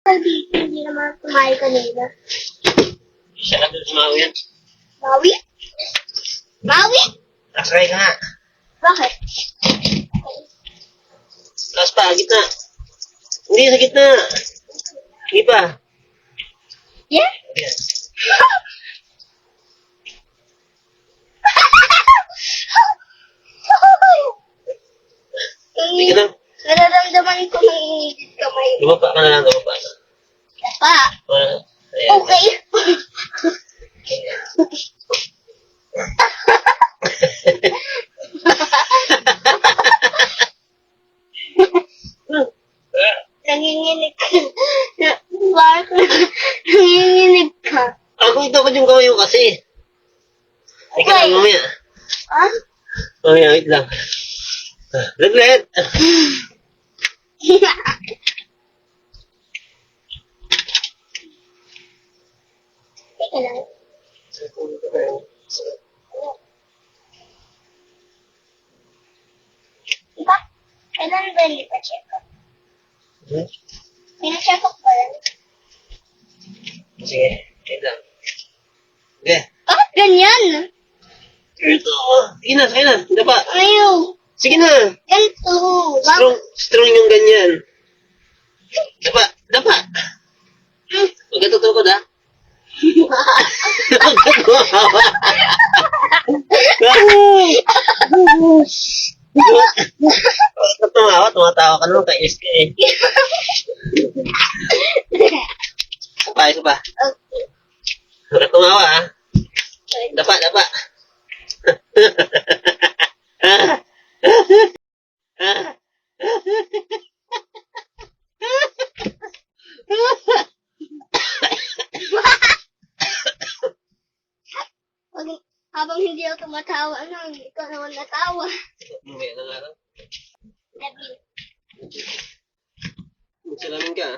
Hindi naman kumain kanina. Siya lang doon sa Maui yan. Maui? Maui? Nakasakay ka nga. Bakit? Taas pa, gitna. Hindi, sa gitna. Hindi pa. Yeah? Ayan. Hindi ka lang. Nararamdaman ko may inigit kamay. Lumapa ka na lang, lumapa ka. Dapa. Ayan. Okay. Nanginginig ka. Bakit nanginginig ka? Ako ito pa yung kawayo kasi. Ay ka lang, mamaya. Ha? Mamaya, wait lang. Reglet! Teka lang. Diba? Kailan ba hindi pa check up? Pina-check up ba yan? Sige, wait lang. Okay. Bakit ganyan? Ito. Sige na, sige na. Dapa. Ayaw. Sige na. Ganito. Strong yung ganyan. Dapa, dapa. Huwag ka tutukod, ha? Huwag ka tumawa. Huwag ka tumawa. Tumatawa ka naman. Kainis ka eh. Isa pa, isa pa. Okay. Huwag ka tumawa, ha? Dapa, dapa. Habang hindi ako tumatawa, ikaw naman natawa. Mamaya na nga lang. Love you. Magsalamin ka, ha?